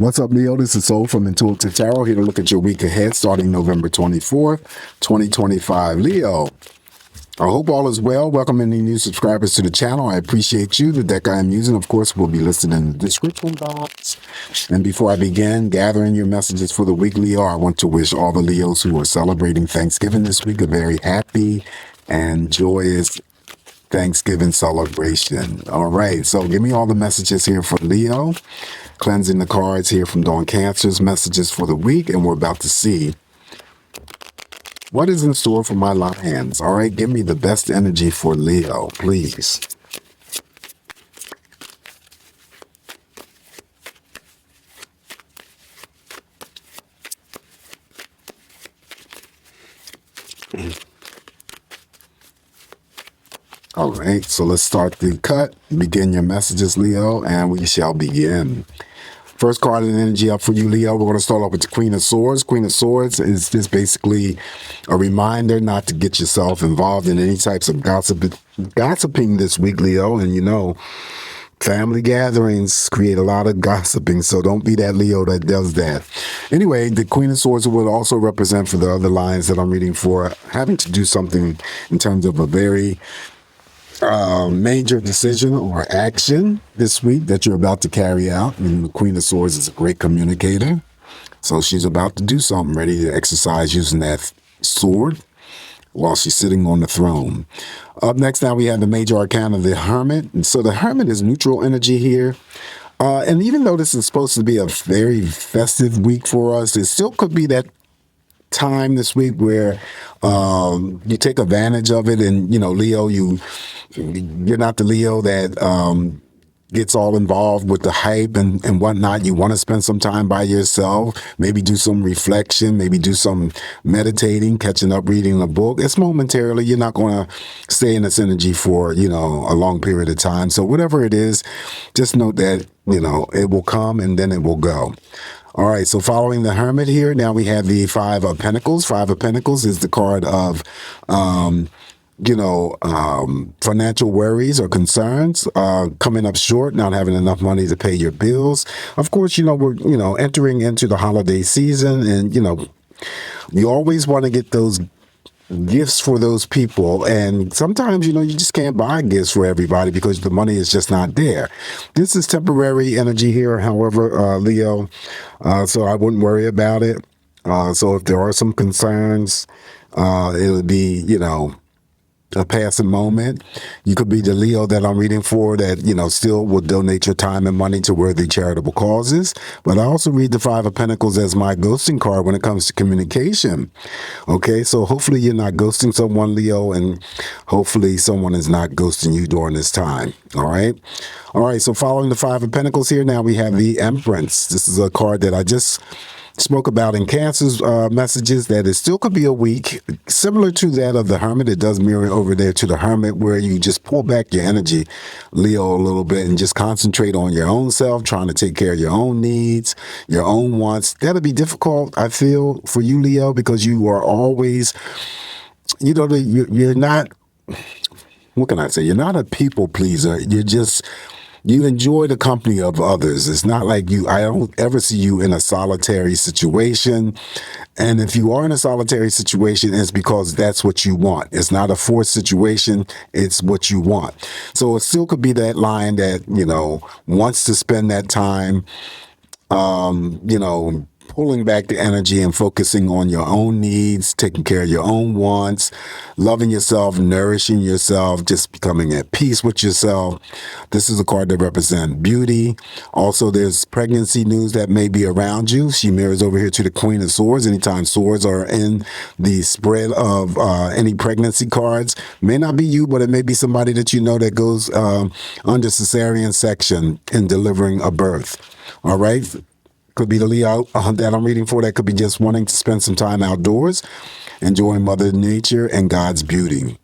What's up, Leo? This is Soul from Intuitive Tarot, here to look at your week ahead starting November 24th, 2025. Leo, I hope all is well. Welcome any new subscribers to the channel. I appreciate you. The deck I am using, of course, will be listed in the description box. And before I begin gathering your messages for the week, Leo, I want to wish all the Leos who are celebrating Thanksgiving this week a very happy and joyous Thanksgiving celebration. All right, so give me all the messages here for Leo. Cleansing the cards here from Dawn Cancer's messages for the week, and we're about to see what is in store for my lions. All right, give me the best energy for Leo, please. All right, so let's start the cut. Begin your messages, Leo, and we shall begin. First card and energy up for you, Leo. We're going to start off with the Queen of Swords. Queen of Swords is just basically a reminder not to get yourself involved in any types of gossiping this week, Leo. And you know, family gatherings create a lot of gossiping, so don't be that Leo that does that. Anyway, the Queen of Swords would also represent for the other lines that I'm reading for having to do something in terms of a very major decision or action this week that you're about to carry out. And the Queen of Swords is a great communicator. So she's about to do something, ready to exercise using that sword while she's sitting on the throne. Up next now we have the major arcana, the Hermit. And so the Hermit is neutral energy here. And even though this is supposed to be a very festive week for us, it still could be that time this week where you take advantage of it. And, you know, Leo, you're not the Leo that gets all involved with the hype and whatnot. You want to spend some time by yourself, maybe do some reflection, maybe do some meditating, catching up, reading a book. It's momentarily. You're not going to stay in this energy for, you know, a long period of time. So whatever it is, just note that, you know, it will come and then it will go. All right, so following the Hermit here, now we have the Five of Pentacles. Five of Pentacles is the card of, financial worries or concerns, coming up short, not having enough money to pay your bills. Of course, you know, we're, you know, entering into the holiday season, and, you know, you always want to get those gifts for those people, and sometimes, you know, you just can't buy gifts for everybody because the money is just not there. This is temporary energy here, however, Leo, so I wouldn't worry about it. So if there are some concerns, it would be, you know, a passing moment. You could be the Leo that I'm reading for that, you know, still will donate your time and money to worthy charitable causes. But I also read the Five of Pentacles as my ghosting card when it comes to communication. Okay, so hopefully you're not ghosting someone, Leo, and hopefully someone is not ghosting you during this time. All right. All right, so following the Five of Pentacles here, now we have the Empress. This is a card that I just spoke about in Cancer's messages, that it still could be a week similar to that of the Hermit. It does mirror over there to the Hermit, where you just pull back your energy, Leo, a little bit and just concentrate on your own self, trying to take care of your own needs, your own wants. That'll be difficult, I feel, for you, Leo, because you are always, you know, you're not, what can I say? You're not a people pleaser. You enjoy the company of others. It's not like I don't ever see you in a solitary situation. And if you are in a solitary situation, it's because that's what you want. It's not a forced situation. It's what you want. So it still could be that lion that, you know, wants to spend that time, you know, pulling back the energy and focusing on your own needs, taking care of your own wants, loving yourself, nourishing yourself, just becoming at peace with yourself. This is a card that represents beauty. Also, there's pregnancy news that may be around you. She mirrors over here to the Queen of Swords. Anytime swords are in the spread of any pregnancy cards, may not be you, but it may be somebody that you know that goes under cesarean section in delivering a birth. All right. Could be the Leo that I'm reading for that could be just wanting to spend some time outdoors, enjoying Mother Nature and God's beauty.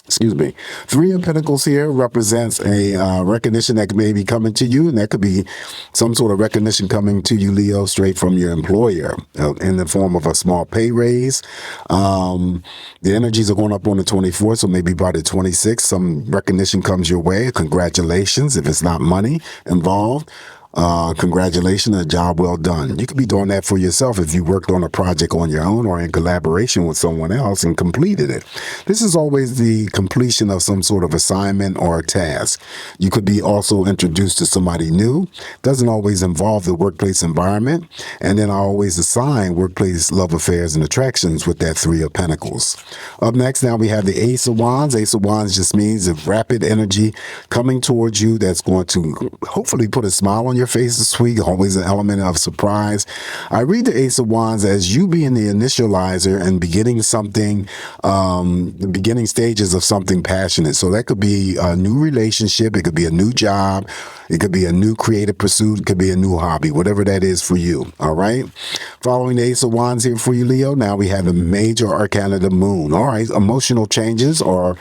Excuse me. Three of Pentacles here represents a recognition that may be coming to you, and that could be some sort of recognition coming to you, Leo, straight from your employer in the form of a small pay raise. The energies are going up on the 24th, so maybe by the 26th, some recognition comes your way. Congratulations, if it's not money involved. Congratulations, a job well done. You could be doing that for yourself if you worked on a project on your own or in collaboration with someone else and completed it. This is always the completion of some sort of assignment or a task. You could be also introduced to somebody new. Doesn't always involve the workplace environment. And then I always assign workplace love affairs and attractions with that Three of Pentacles. Up next, now we have the Ace of Wands. Ace of Wands just means a rapid energy coming towards you that's going to hopefully put a smile on your face this week. Always an element of surprise. I read the Ace of Wands as you being the initializer and beginning something, the beginning stages of something passionate. So that could be a new relationship. It could be a new job. It could be a new creative pursuit. It could be a new hobby, whatever that is for you. All right. Following the Ace of Wands here for you, Leo. Now we have the major arcana, the moon. All right. Emotional changes are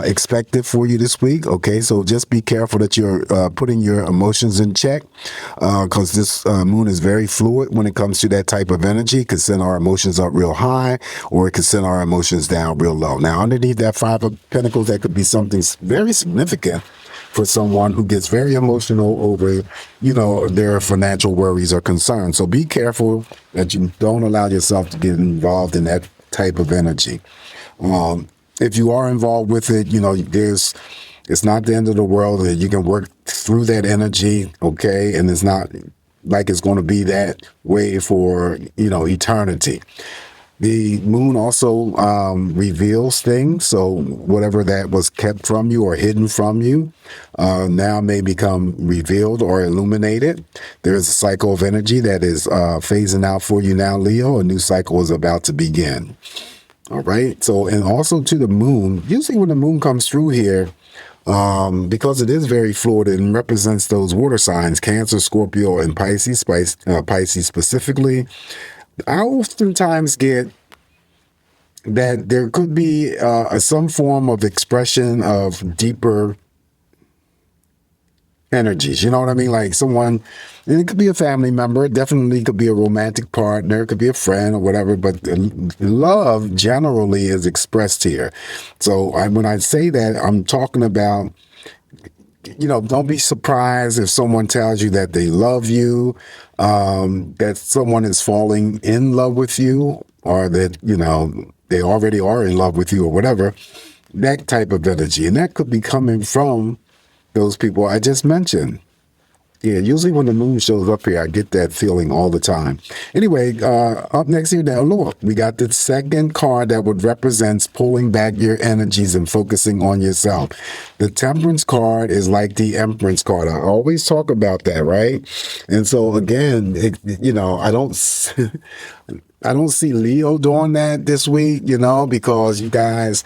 expected for you this week. Okay. So just be careful that you're putting your emotions in check because this moon is very fluid when it comes to that type of energy. It could send our emotions up real high or it could send our emotions down real low. Now, underneath that Five of Pentacles, that could be something very significant for someone who gets very emotional over, their financial worries or concerns. So be careful that you don't allow yourself to get involved in that type of energy. If you are involved with it, it's not the end of the world. That you can work through that energy, okay? And it's not like it's going to be that way for, eternity. The moon also reveals things. So whatever that was kept from you or hidden from you now may become revealed or illuminated. There's a cycle of energy that is phasing out for you now, Leo. A new cycle is about to begin. All right. So, and also to the moon, usually when the moon comes through here, because it is very fluid and represents those water signs, Cancer, Scorpio, and Pisces, Pisces specifically, I oftentimes get that there could be some form of expression of deeper energies. You know what I mean? Like someone, and it could be a family member, it definitely could be a romantic partner, it could be a friend or whatever, but love generally is expressed here. So when I say that, I'm talking about, don't be surprised if someone tells you that they love you, that someone is falling in love with you, or that, they already are in love with you or whatever, that type of energy. And that could be coming from those people I just mentioned. Yeah, usually when the moon shows up here, I get that feeling all the time. Anyway, up next here, now look, we got the second card that would represent pulling back your energies and focusing on yourself. The Temperance card is like the Empress card. I always talk about that, right? And so again, I don't, I don't see Leo doing that this week, because you guys,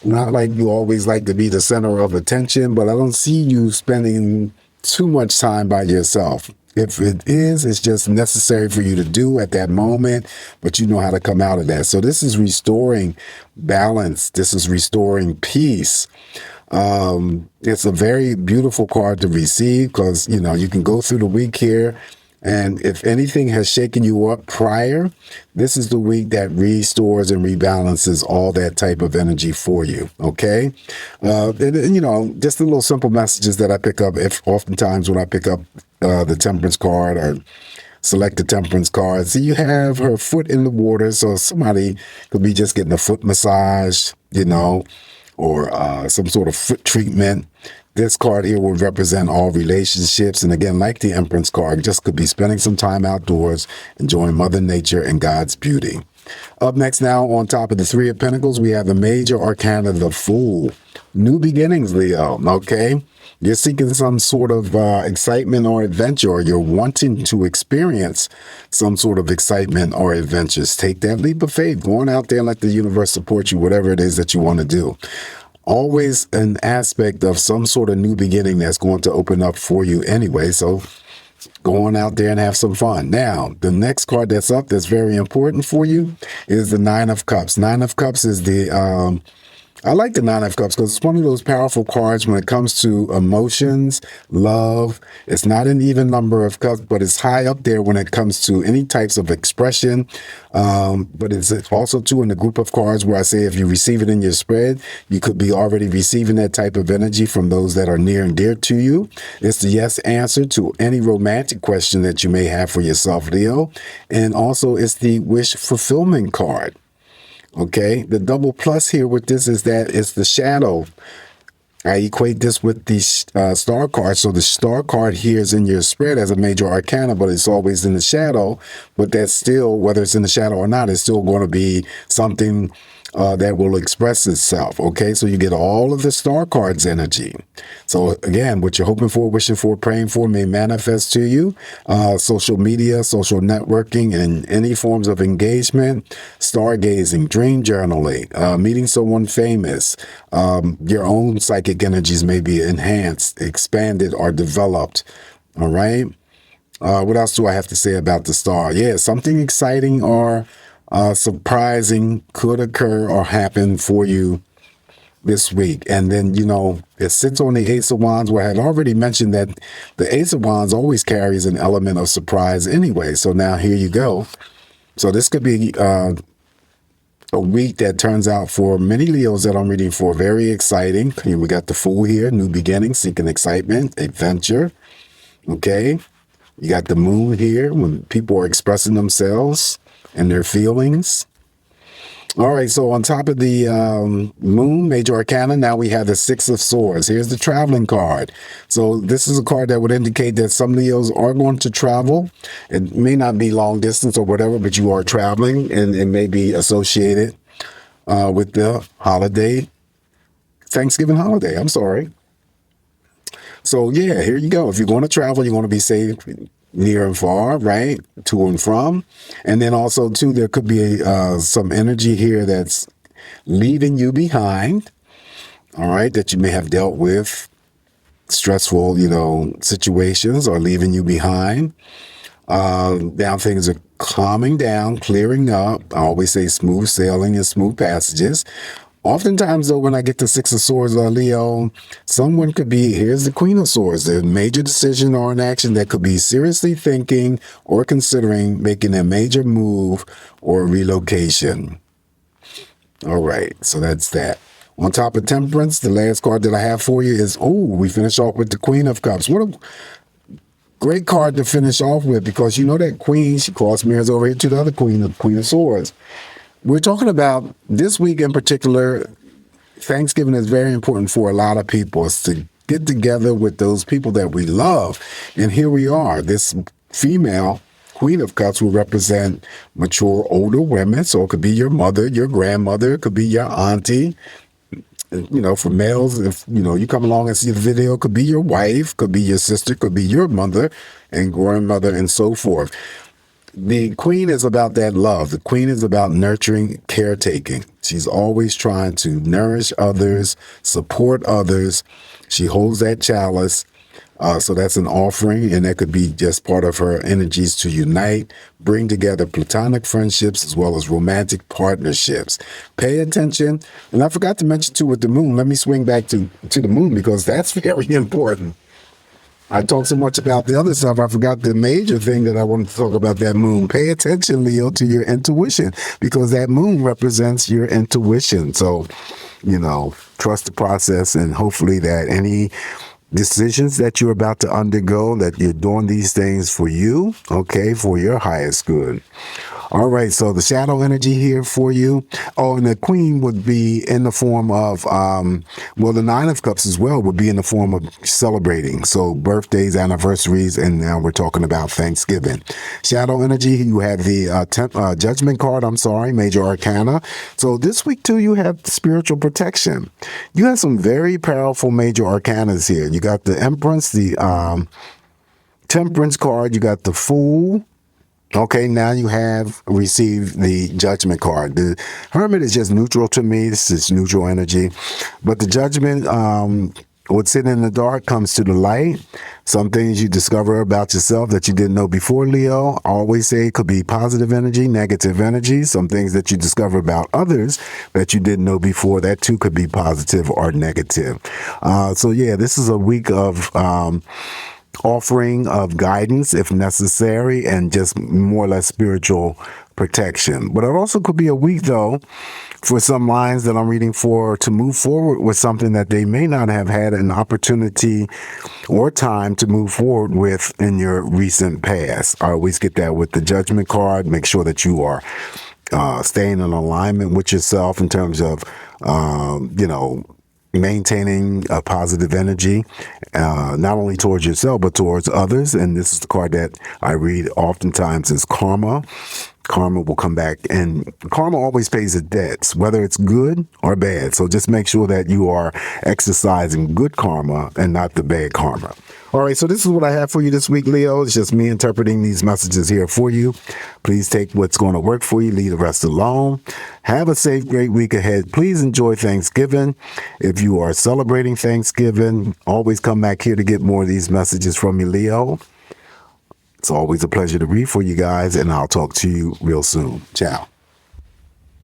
not like you always like to be the center of attention, but I don't see you spending too much time by yourself. If it is, it's just necessary for you to do at that moment, but you know how to come out of that. So this is restoring balance. This is restoring peace. It's a very beautiful card to receive because, you can go through the week here. And if anything has shaken you up prior, this is the week that restores and rebalances all that type of energy for you. Okay. Just the little simple messages that I pick up oftentimes when I pick up the Temperance card or select the Temperance card. So you have her foot in the water. So somebody could be just getting a foot massage, or some sort of foot treatment. This card here will represent all relationships. And again, like the Empress card, just could be spending some time outdoors, enjoying Mother Nature and God's beauty. Up next now, on top of the Three of Pentacles, we have the major arcana, the Fool. New beginnings, Leo, okay? You're seeking some sort of excitement or adventure, or you're wanting to experience some sort of excitement or adventures. Take that leap of faith. Go on out there and let the universe support you, whatever it is that you want to do. Always an aspect of some sort of new beginning that's going to open up for you anyway. So go on out there and have some fun. Now, the next card that's up that's very important for you is the Nine of Cups. Nine of Cups is the I like the Nine of Cups because it's one of those powerful cards when it comes to emotions, love. It's not an even number of cups, but it's high up there when it comes to any types of expression. But it's also, too, in the group of cards where I say if you receive it in your spread, you could be already receiving that type of energy from those that are near and dear to you. It's the yes answer to any romantic question that you may have for yourself, Leo. And also, it's the wish fulfillment card. Okay, the double plus here with this is that it's the shadow. I equate this with the star card. So the star card here is in your spread as a major arcana, but it's always in the shadow. But that's still, whether it's in the shadow or not, it's still going to be something that will express itself. Okay, so you get all of the star cards energy. So again, what you're hoping for, wishing for, praying for may manifest to you. Social media, social networking, and any forms of engagement, stargazing, dream journaling, meeting someone famous. Your own psychic energies may be enhanced, expanded, or developed. All right. What else do I have to say about the star? Yeah, something exciting or surprising could occur or happen for you this week. And then, it sits on the Ace of Wands, where I had already mentioned that the Ace of Wands always carries an element of surprise anyway. So now here you go. So this could be a week that turns out for many Leos that I'm reading for very exciting. Here we got the Fool here, new beginning, seeking excitement, adventure. Okay. You got the Moon here when people are expressing themselves and their feelings. All right, so on top of the Moon, Major Arcana, now we have the Six of Swords. Here's the traveling card. So this is a card that would indicate that some Leos are going to travel. It may not be long distance or whatever, but you are traveling, and it may be associated with the holiday, Thanksgiving holiday. I'm sorry. So yeah, here you go. If you're going to travel, you're going to be safe near and far, right? To and from. And then also, too, there could be some energy here that's leaving you behind, all right, that you may have dealt with stressful, situations or leaving you behind. Now things are calming down, clearing up. I always say smooth sailing and smooth passages. Oftentimes, though, when I get to Six of Swords, Leo, someone could be, here's the Queen of Swords, a major decision or an action that could be seriously thinking or considering making a major move or relocation. All right, so that's that. On top of Temperance, the last card that I have for you is, we finish off with the Queen of Cups. What a great card to finish off with, because that Queen, she cross mirrors over here to the other Queen, the Queen of Swords. We're talking about this week in particular. Thanksgiving is very important for a lot of people. It's to get together with those people that we love. And here we are. This female Queen of Cups will represent mature, older women. So it could be your mother, your grandmother, it could be your auntie. For males, if, you come along and see the video, it could be your wife, could be your sister, could be your mother and grandmother and so forth. The Queen is about that love. The Queen is about nurturing, caretaking. She's always trying to nourish others, support others. She holds that chalice. So that's an offering, and that could be just part of her energies to unite, bring together platonic friendships as well as romantic partnerships. Pay attention. And I forgot to mention, too, with the Moon, let me swing back to the Moon, because that's very important. I talked so much about the other stuff, I forgot the major thing that I wanted to talk about, that Moon. Pay attention, Leo, to your intuition, because that Moon represents your intuition. So, trust the process, and hopefully that any decisions that you're about to undergo, that you're doing these things for you, okay, for your highest good. All right, so the shadow energy here for you. Oh, and the Queen would be in the form of, the Nine of Cups as well would be in the form of celebrating. So birthdays, anniversaries, and now we're talking about Thanksgiving. Shadow energy, you have the Judgment card, Major Arcana. So this week, too, you have spiritual protection. You have some very powerful Major Arcanas here. You got the Empress, the Temperance card, you got the Fool. Okay, now you have received the Judgment card. The Hermit is just neutral to me. This is neutral energy. But the Judgment What's hidden in the dark comes to the light. Some things you discover about yourself that you didn't know before, Leo. I always say it could be positive energy, negative energy. Some things that you discover about others that you didn't know before, that too could be positive or negative. So yeah, this is a week of offering of guidance if necessary and just more or less spiritual protection. But it also could be a week, though, for some lines that I'm reading for to move forward with something that they may not have had an opportunity or time to move forward with in your recent past. I always get that with the Judgment card. Make sure that you are staying in alignment with yourself in terms of, maintaining a positive energy, not only towards yourself, but towards others. And this is the card that I read oftentimes is karma. Karma will come back, and karma always pays its debts, whether it's good or bad. So just make sure that you are exercising good karma and not the bad karma. All right, so this is what I have for you this week, Leo. It's just me interpreting these messages here for you. Please take what's going to work for you. Leave the rest alone. Have a safe, great week ahead. Please enjoy Thanksgiving. If you are celebrating Thanksgiving, always come back here to get more of these messages from me, Leo. It's always a pleasure to read for you guys, and I'll talk to you real soon. Ciao.